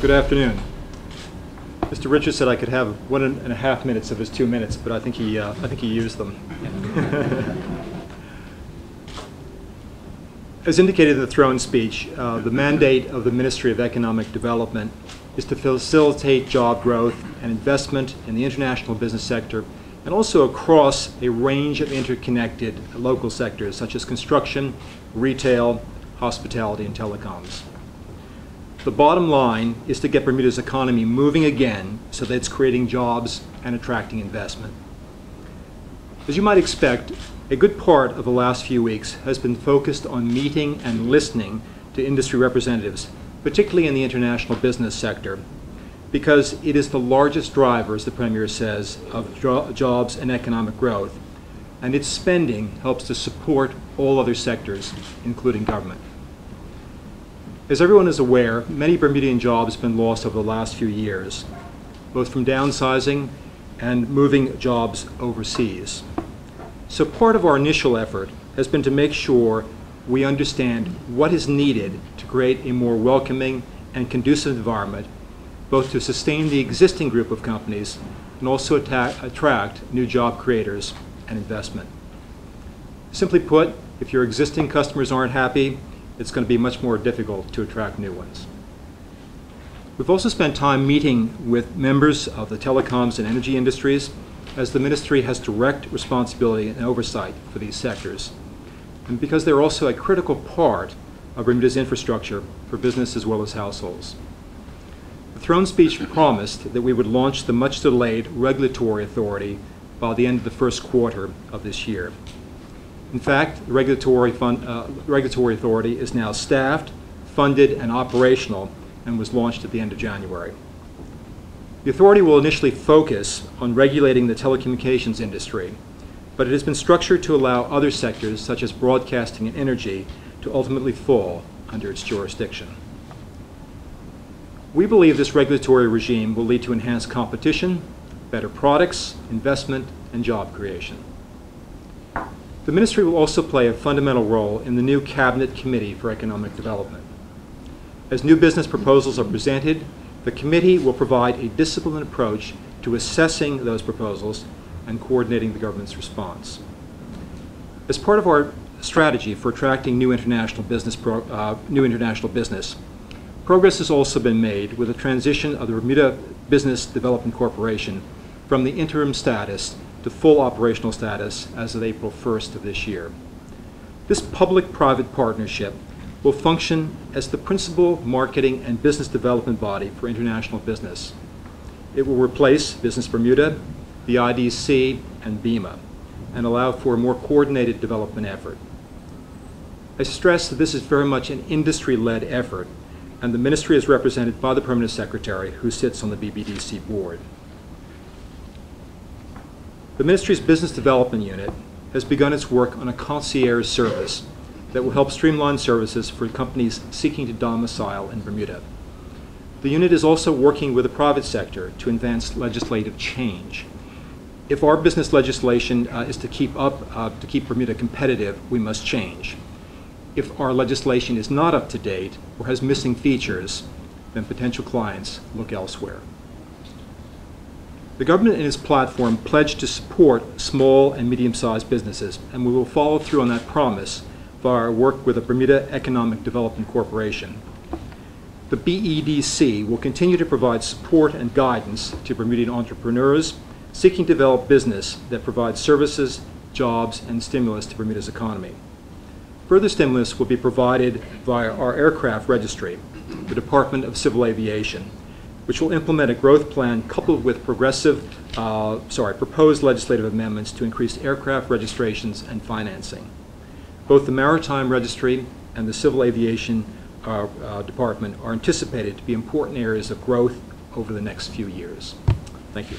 Good afternoon. Mr. Richards said I could have 1.5 minutes of his 2 minutes, but I think he used them. As indicated in the throne speech, the mandate of the Ministry of Economic Development is to facilitate job growth and investment in the international business sector and also across a range of interconnected local sectors such as construction, retail, hospitality, and telecoms. The bottom line is to get Bermuda's economy moving again so that it's creating jobs and attracting investment. As you might expect, a good part of the last few weeks has been focused on meeting and listening to industry representatives, particularly in the international business sector, because it is the largest driver, as the Premier says, of jobs and economic growth, and its spending helps to support all other sectors, including government. As everyone is aware, many Bermudian jobs have been lost over the last few years, both from downsizing and moving jobs overseas. So part of our initial effort has been to make sure we understand what is needed to create a more welcoming and conducive environment, both to sustain the existing group of companies and also attract new job creators and investment. Simply put, if your existing customers aren't happy, it's going to be much more difficult to attract new ones. We've also spent time meeting with members of the telecoms and energy industries, as the ministry has direct responsibility and oversight for these sectors, and because they're also a critical part of Bermuda's infrastructure for business as well as households. The throne speech promised that we would launch the much-delayed regulatory authority by the end of the first quarter of this year. In fact, the regulatory authority is now staffed, funded, and operational, and was launched at the end of January. The authority will initially focus on regulating the telecommunications industry, but it has been structured to allow other sectors, such as broadcasting and energy, to ultimately fall under its jurisdiction. We believe this regulatory regime will lead to enhanced competition, better products, investment, and job creation. The ministry will also play a fundamental role in the new Cabinet Committee for Economic Development. As new business proposals are presented, the committee will provide a disciplined approach to assessing those proposals and coordinating the government's response. As part of our strategy for attracting new international business, progress has also been made with the transition of the Bermuda Business Development Corporation from the interim status to full operational status as of April 1st of this year. This public-private partnership will function as the principal marketing and business development body for international business. It will replace Business Bermuda, the IDC, and BEMA, and allow for a more coordinated development effort. I stress that this is very much an industry-led effort, and the ministry is represented by the Permanent Secretary, who sits on the BBDC board. The ministry's Business Development Unit has begun its work on a concierge service that will help streamline services for companies seeking to domicile in Bermuda. The unit is also working with the private sector to advance legislative change. If our business legislation is to keep Bermuda competitive, we must change. If our legislation is not up to date or has missing features, then potential clients look elsewhere. The government in its platform pledged to support small and medium-sized businesses, and we will follow through on that promise via our work with the Bermuda Economic Development Corporation. The BEDC will continue to provide support and guidance to Bermudian entrepreneurs seeking to develop business that provides services, jobs, and stimulus to Bermuda's economy. Further stimulus will be provided via our aircraft registry, the Department of Civil Aviation, which will implement a growth plan coupled with proposed legislative amendments to increase aircraft registrations and financing. Both the Maritime Registry and the Civil Aviation Department are anticipated to be important areas of growth over the next few years. Thank you.